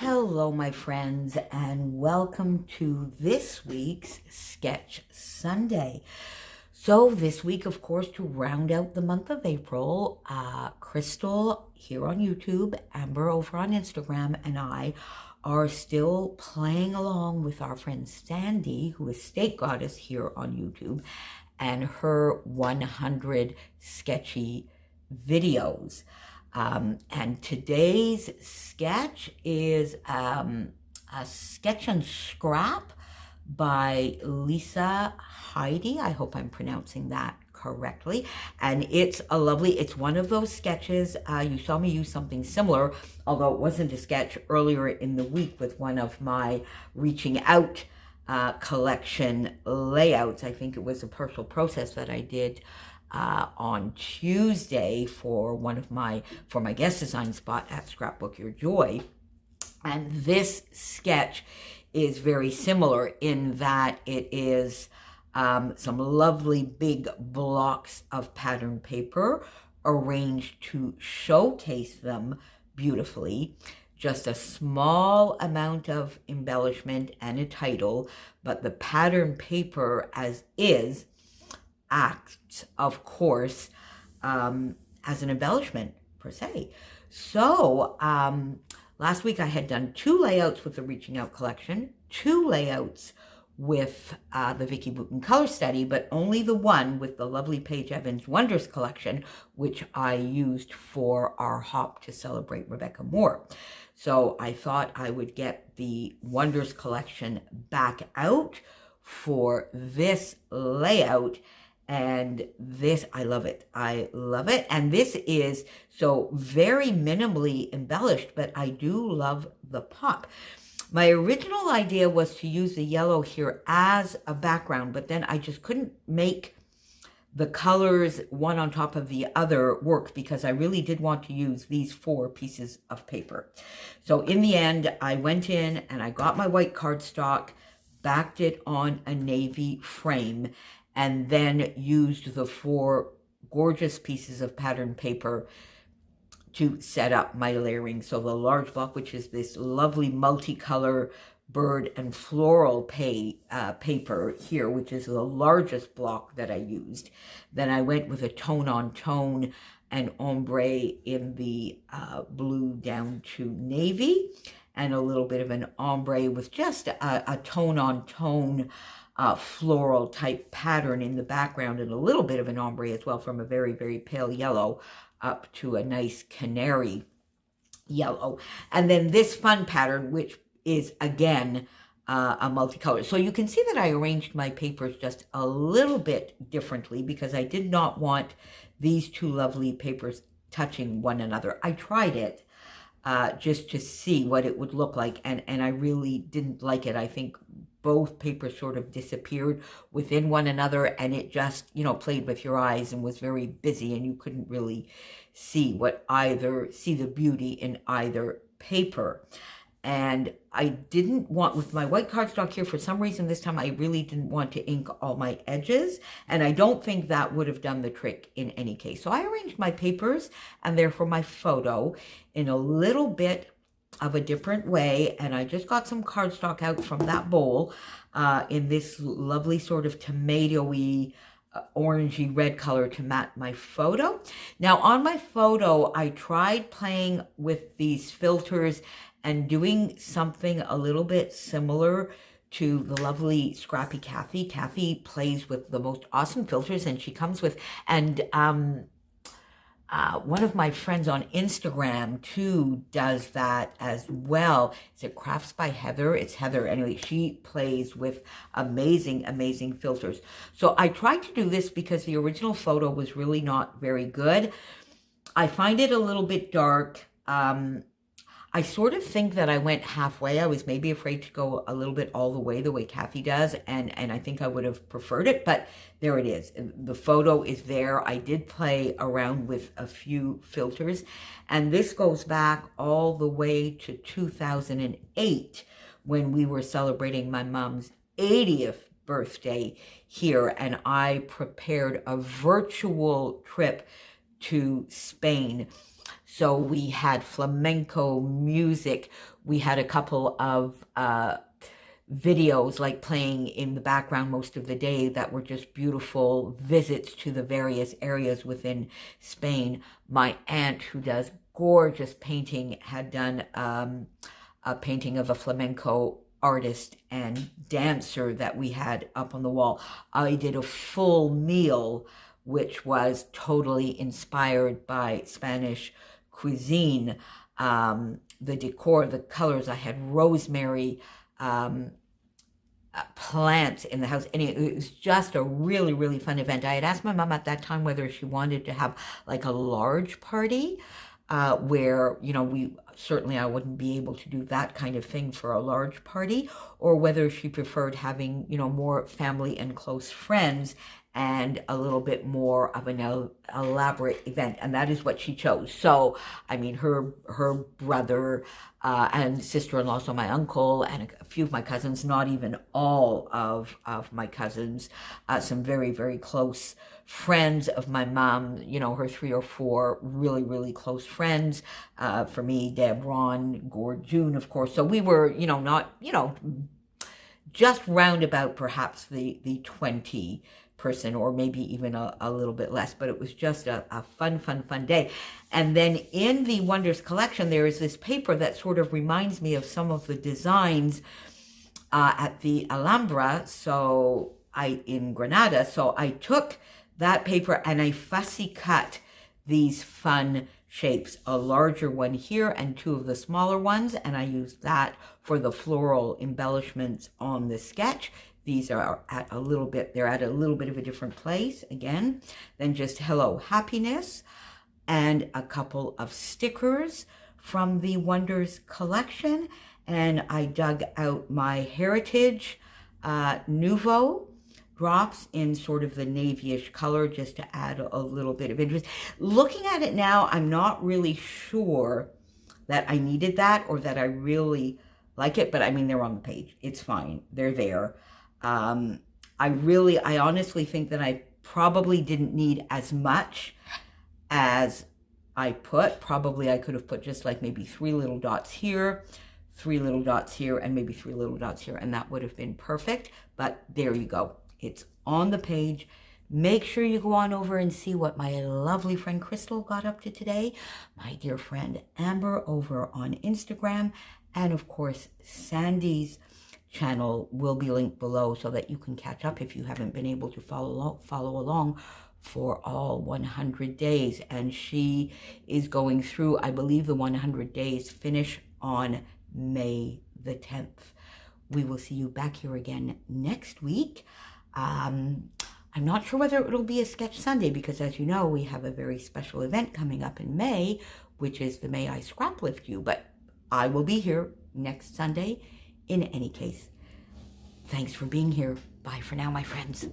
Hello, my friends, and welcome to this week's Sketch Sunday. So this week, of course, to round out the month of April, Crystal here on YouTube, Amber over on Instagram, and I are still playing along with our friend Sandie, who is State Goddess here on YouTube, and her 100 sketchy videos. And today's sketch is a sketch and scrap by Lisa Heidi. I hope I'm pronouncing that correctly. And it's it's one of those sketches. You saw me use something similar, although it wasn't a sketch, earlier in the week with one of my reaching out collection layouts. I think it was a partial process that I did on Tuesday for my guest design spot at Scrapbook Your Joy. And this sketch is very similar in that it is some lovely big blocks of pattern paper arranged to showcase them beautifully. Just a small amount of embellishment and a title, but the pattern paper as is acts, of course, as an embellishment per se. So last week I had done 2 layouts with the Reaching Out collection, 2 layouts with the Vicki Boutin color study, but only the one with the lovely Paige Evans Wonders collection, which I used for our hop to celebrate Rebecca Moore. So I thought I would get the Wonders collection back out for this layout. And this, I love it. I love it. And this is so very minimally embellished, but I do love the pop. My original idea was to use the yellow here as a background, but then I just couldn't make the colors one on top of the other work because I really did want to use these 4 pieces of paper. So in the end, I went in and I got my white cardstock, backed it on a navy frame, and then used the 4 gorgeous pieces of pattern paper to set up my layering. So the large block, which is this lovely multicolor bird and floral paper here, which is the largest block that I used. Then I went with a tone-on-tone and ombre in the blue down to navy, and a little bit of an ombre with just a tone-on-tone floral type pattern in the background, and a little bit of an ombre as well, from a very, very pale yellow up to a nice canary yellow. And then this fun pattern, which is again a multicolor. So you can see that I arranged my papers just a little bit differently because I did not want these 2 lovely papers touching one another. I tried it just to see what it would look like, and I really didn't like it. I think both papers sort of disappeared within one another, and it just, played with your eyes and was very busy, and you couldn't really see the beauty in either paper. And I didn't want, with my white cardstock here, for some reason this time I really didn't want to ink all my edges, and I don't think that would have done the trick in any case. So I arranged my papers and therefore my photo in a little bit of a different way, and I just got some cardstock out from that bowl in this lovely sort of tomatoey orangey red color to match my photo. Now on my photo, I tried playing with these filters and doing something a little bit similar to the lovely Scrappy Kathy. Kathy plays with the most awesome filters, and she comes with, and one of my friends on Instagram too does that as well. Is it Crafts by Heather? It's Heather. Anyway, she plays with amazing, amazing filters. So I tried to do this because the original photo was really not very good. I find it a little bit dark. I sort of think that I went halfway. I was maybe afraid to go a little bit all the way Kathy does, and I think I would have preferred it, but there it is. The photo is there. I did play around with a few filters, and this goes back all the way to 2008 when we were celebrating my mom's 80th birthday here, and I prepared a virtual trip to Spain. So we had flamenco music. We had a couple of videos like playing in the background most of the day that were just beautiful visits to the various areas within Spain. My aunt, who does gorgeous painting, had done a painting of a flamenco artist and dancer that we had up on the wall. I did a full meal, which was totally inspired by Spanish cuisine. The decor, the colors, I had rosemary, plants in the house, and it was just a really, really fun event. I had asked my mom at that time whether she wanted to have like a large party, where, you know, I wouldn't be able to do that kind of thing for a large party, or whether she preferred having, you know, more family and close friends and a little bit more of an elaborate event, and that is what she chose. So, I mean, her brother and sister-in-law, so my uncle and a few of my cousins, not even all of my cousins, some very, very close friends of my mom, you know, her 3 or 4 really, really close friends. For me, Deb, Ron, Gord, June, of course. So we were, you know, not, you know, just round about perhaps the 20 person, or maybe even a little bit less, but it was just a fun day. And then in the Wonders collection, there is this paper that sort of reminds me of some of the designs at the Alhambra, in Granada. So I took that paper and I fussy cut these fun shapes, a larger one here and 2 of the smaller ones, and I used that for the floral embellishments on the sketch. These are at a little bit of a different place again than just Hello Happiness, and a couple of stickers from the Wonders collection. And I dug out my Heritage Nouveau drops in sort of the navyish color just to add a little bit of interest. Looking at it now, I'm not really sure that I needed that or that I really like it, but I mean, they're on the page. It's fine. They're there. I honestly think that I probably didn't need as much as I put. Probably I could have put just like maybe 3 little dots here, 3 little dots here, and maybe 3 little dots here, and that would have been perfect. But there you go. It's on the page. Make sure you go on over and see what my lovely friend Crystal got up to today, my dear friend Amber over on Instagram, and of course Sandie's channel will be linked below so that you can catch up if you haven't been able to follow along for all 100 days. And she is going through, I believe the 100 days finish on May the 10th. We will see you back here again next week. I'm not sure whether it'll be a Sketch Sunday because, as you know, we have a very special event coming up in May, which is the May I Scrap Lift You. But I will be here next Sunday in any case. Thanks for being here. Bye for now, my friends.